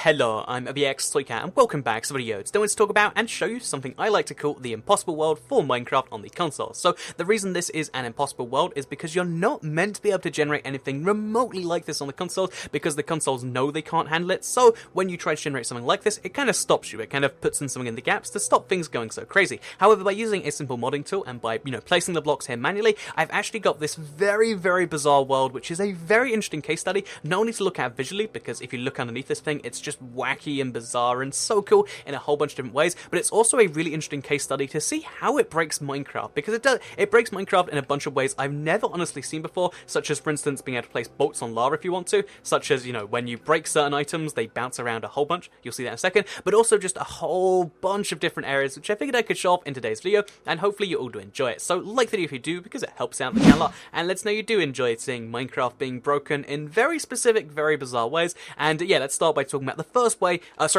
Hello, I'm ABX Toycat and welcome back to the video. Today I want to talk about and show you something I like to call the impossible world for Minecraft on the console. So the reason this is an impossible world is because you're not meant to be able to generate anything remotely like this on the consoles because the consoles know they can't handle it. So when you try to generate something like this, it kind of stops you. It kind of puts in something in the gaps to stop things going so crazy. However, by using a simple modding tool and by, placing the blocks here manually, I've actually got this very, very bizarre world, which is a very interesting case study, not only to look at visually, because if you look underneath this thing, it's just wacky and bizarre and so cool in a whole bunch of different ways, but it's also a really interesting case study to see how it breaks Minecraft, because it breaks Minecraft in a bunch of ways I've never honestly seen before, such as, for instance, being able to place bolts on lava if you want to, such as, when you break certain items, they bounce around a whole bunch, you'll see that in a second, but also just a whole bunch of different areas, which I figured I could show off in today's video, and hopefully you all do enjoy it. So like the video if you do, because it helps out the channel a lot, and let's know you do enjoy seeing Minecraft being broken in very specific, very bizarre ways, and yeah, let's start by talking about the first way. Let's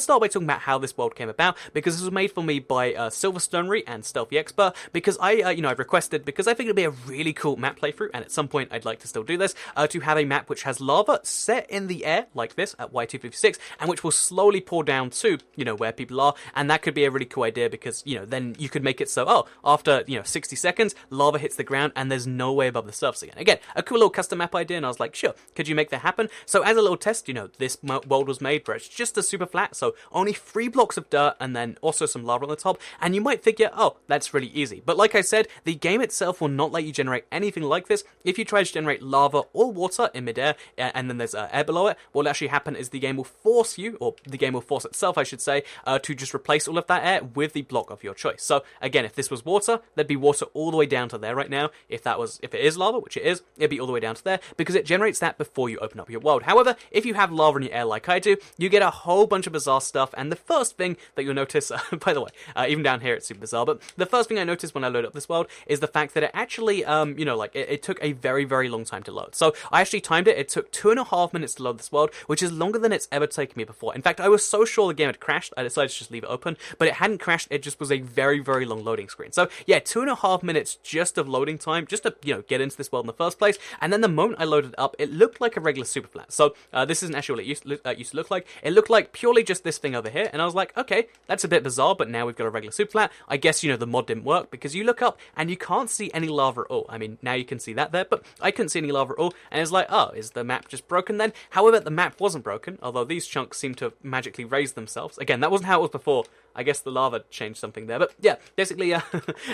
start by talking about how this world came about, because this was made for me by Silverstonery and Stealthy Expert, because I've requested, because I think it'd be a really cool map playthrough, and at some point I'd like to still do this, to have a map which has lava set in the air, like this, at Y256, and which will slowly pour down to, where people are, and that could be a really cool idea, because, then you could make it so, after, 60 seconds, lava hits the ground, and there's no way above the surface again. Again, a cool little custom map idea, and I was like, sure, could you make that happen? So as a little test, this world was made where it's just a super flat, so only 3 blocks of dirt and then also some lava on the top, and you might figure, that's really easy. But like I said, the game itself will not let you generate anything like this. If you try to generate lava or water in midair, and then there's air below it, what will actually happen is the game will force you, or the game will force itself, I should say, to just replace all of that air with the block of your choice. So again, if this was water, there'd be water all the way down to there right now. If it is lava, which it is, it'd be all the way down to there, because it generates that before you open up your world. However, if you have lava in your air like I do, you get a whole bunch of bizarre stuff, and the first thing that you'll notice, by the way, even down here it's super bizarre, but the first thing I noticed when I load up this world is the fact that it actually, it took a very, very long time to load. So I actually timed it. It took 2.5 minutes to load this world, which is longer than it's ever taken me before. In fact, I was so sure the game had crashed, I decided to just leave it open, but it hadn't crashed, it just was a very, very long loading screen. So yeah, 2.5 minutes just of loading time, just to, get into this world in the first place, and then the moment I loaded it up, it looked like a regular super flat. So this isn't actually what it used to look like. It looked like purely just this thing over here, and I was like, okay, that's a bit bizarre, but now we've got a regular super flat. I guess, the mod didn't work, because you look up, and you can't see any lava at all. I mean, now you can see that there, but I couldn't see any lava at all, and it's like, is the map just broken then? However, the map wasn't broken, although these chunks seem to have magically raised themselves. Again, that wasn't how it was before. I guess the lava changed something there, but yeah, basically, like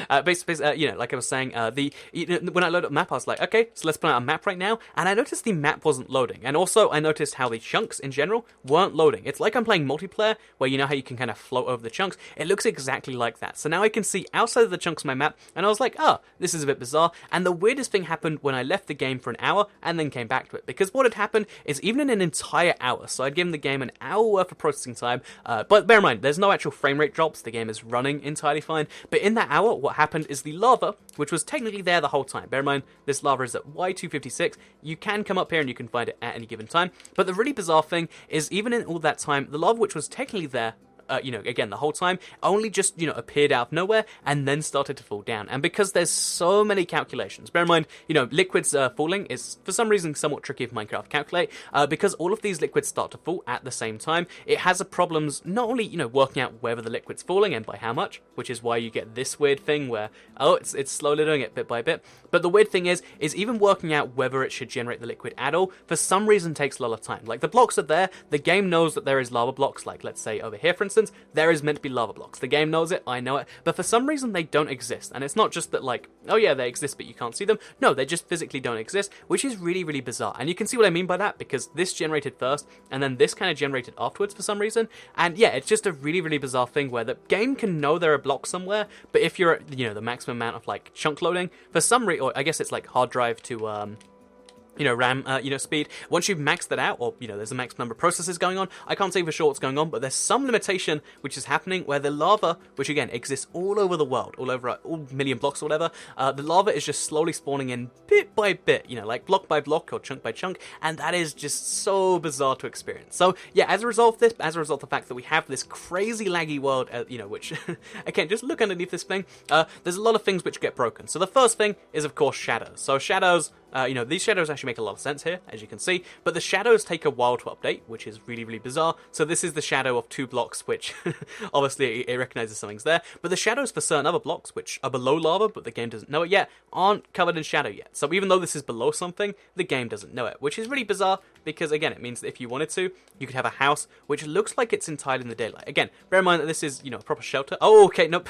I was saying, when I loaded up the map, I was like, okay, so let's put out a map right now, and I noticed the map wasn't loading, and also I noticed how the chunks in general weren't loading. It's like I'm playing multiplayer, where how you can kind of float over the chunks. It looks exactly like that. So now I can see outside of the chunks of my map, and I was like, this is a bit bizarre, and the weirdest thing happened when I left the game for an hour, and then came back to it, because what had happened is even in an entire hour, so I'd given the game an hour worth of processing time, but bear in mind, there's no actual frame rate drops, the game is running entirely fine, but in that hour, what happened is the lava, which was technically there the whole time, bear in mind, this lava is at Y256, you can come up here and you can find it at any given time, but the really bizarre thing is even in all that time, the lava which was technically there, again, the whole time, only just, appeared out of nowhere and then started to fall down. And because there's so many calculations, bear in mind, liquids falling is for some reason somewhat tricky for Minecraft to calculate, because all of these liquids start to fall at the same time. It has problems not only, working out whether the liquid's falling and by how much, which is why you get this weird thing where, it's slowly doing it bit by bit, but the weird thing is even working out whether it should generate the liquid at all, for some reason takes a lot of time. Like, the blocks are there, the game knows that there is lava blocks, like, let's say over here, for instance, there is meant to be lava blocks. The game knows it, I know it, but for some reason they don't exist. And it's not just that, like, they exist but you can't see them. No, they just physically don't exist, which is really, really bizarre. And you can see what I mean by that, because this generated first, and then this kind of generated afterwards for some reason. And yeah, it's just a really, really bizarre thing where the game can know there are blocks somewhere, but if you're at, the maximum amount of, like, chunk loading, for some reason, or I guess it's like hard drive to, RAM, speed. Once you've maxed that out, or, there's a max number of processes going on, I can't say for sure what's going on, but there's some limitation which is happening where the lava, which again exists all over the world, all over all million blocks or whatever, the lava is just slowly spawning in bit by bit, like block by block or chunk by chunk, and that is just so bizarre to experience. So yeah, as a result of this, as a result of the fact that we have this crazy laggy world, which, again, just look underneath this thing, there's a lot of things which get broken. So the first thing is, of course, shadows. So shadows, These shadows actually make a lot of sense here, as you can see, but the shadows take a while to update, which is really, really bizarre. So this is the shadow of 2 blocks, which obviously it recognizes something's there, but the shadows for certain other blocks, which are below lava, but the game doesn't know it yet, aren't covered in shadow yet. So even though this is below something, the game doesn't know it, which is really bizarre, because again, it means that if you wanted to, you could have a house which looks like it's entirely in the daylight. Again, bear in mind that this is, a proper shelter. Oh, okay, nope.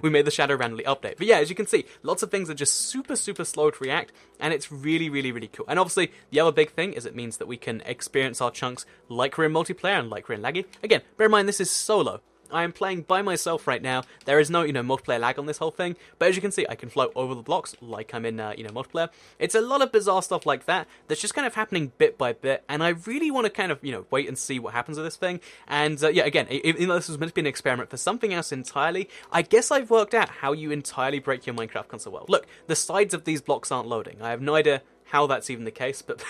We made the shadow randomly update. But yeah, as you can see, lots of things are just super, super slow to react, and it's really, really, really cool. And obviously, the other big thing is it means that we can experience our chunks like we're in multiplayer and like we're in laggy. Again, bear in mind, this is solo. I am playing by myself right now. There is no, multiplayer lag on this whole thing. But as you can see, I can float over the blocks like I'm in, multiplayer. It's a lot of bizarre stuff like that that's just kind of happening bit by bit. And I really want to kind of, wait and see what happens with this thing. And yeah, again, even though this was meant to be an experiment for something else entirely, I guess I've worked out how you entirely break your Minecraft console world. Look, the sides of these blocks aren't loading. I have no idea how that's even the case, but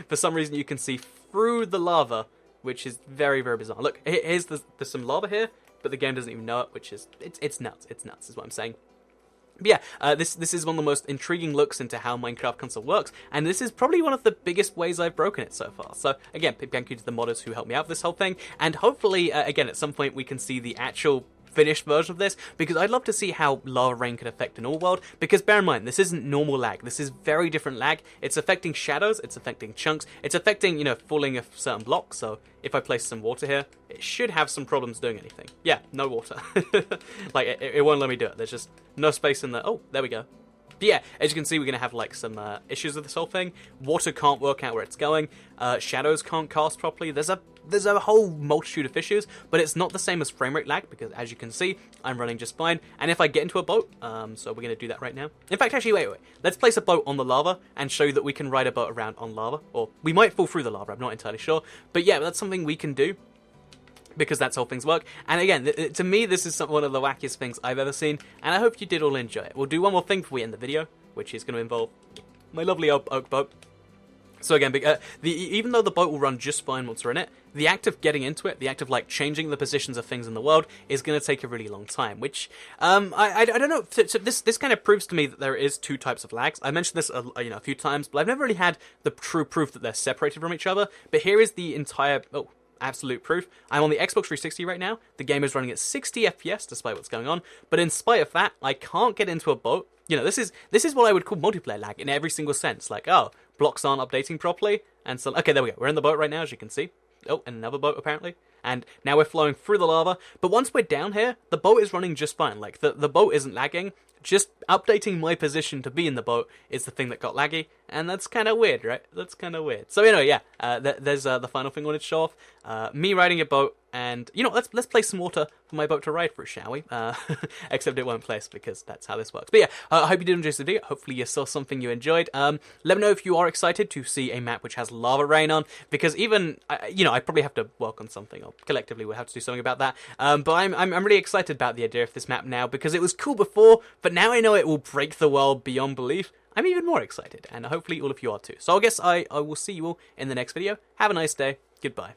for some reason you can see through the lava, which is very, very bizarre. Look, there's some lava here, but the game doesn't even know it, which is, it's nuts. It's nuts, is what I'm saying. But yeah, this is one of the most intriguing looks into how Minecraft console works, and this is probably one of the biggest ways I've broken it so far. So again, big thank you to the modders who helped me out with this whole thing, and hopefully, again, at some point we can see the actual finished version of this, because I'd love to see how lava rain could affect an all world, because bear in mind, this isn't normal lag, this is very different lag. It's affecting shadows, it's affecting chunks, it's affecting, falling of certain blocks. So if I place some water here, it should have some problems doing anything. Yeah, no water. Like, it won't let me do it. There's just no space in there. Oh, there we go. But yeah, as you can see, we're going to have like some issues with this whole thing. Water can't work out where it's going. Shadows can't cast properly. There's a whole multitude of issues, but it's not the same as frame rate lag, because as you can see, I'm running just fine. And if I get into a boat, so we're going to do that right now. In fact, actually, wait. Let's place a boat on the lava and show you that we can ride a boat around on lava. Or we might fall through the lava, I'm not entirely sure. But yeah, that's something we can do, because that's how things work. And again, to me, this is one of the wackiest things I've ever seen, and I hope you did all enjoy it. We'll do one more thing before we end the video, which is going to involve my lovely oak boat. So again, even though the boat will run just fine once we're in it, the act of getting into it, the act of like changing the positions of things in the world, is going to take a really long time. Which I don't know. So this kind of proves to me that there is 2 types of lags. I mentioned this a few times, but I've never really had the true proof that they're separated from each other. But here is the entire absolute proof. I'm on the Xbox 360 right now. The game is running at 60 FPS despite what's going on, but in spite of that, I can't get into a boat. This is what I would call multiplayer lag in every single sense. Like, oh, blocks aren't updating properly, and so okay, there we go. We're in the boat right now, as you can see. Oh, and another boat apparently. And now we're flowing through the lava. But once we're down here, the boat is running just fine. Like, the boat isn't lagging. Just updating my position to be in the boat is the thing that got laggy, and that's kind of weird, right? That's kind of weird. So anyway, yeah, there's the final thing I wanted to show off. Me riding a boat, and let's place some water for my boat to ride through, shall we? Except it won't place, because that's how this works. But yeah, I hope you did enjoy this video. Hopefully you saw something you enjoyed. Let me know if you are excited to see a map which has lava rain on, because even I probably have to work on something, or collectively we'll have to do something about that. But I'm really excited about the idea of this map now, because it was cool before, but now I know it will break the world beyond belief. I'm even more excited, and hopefully all of you are too. So I guess I will see you all in the next video. Have a nice day. Goodbye.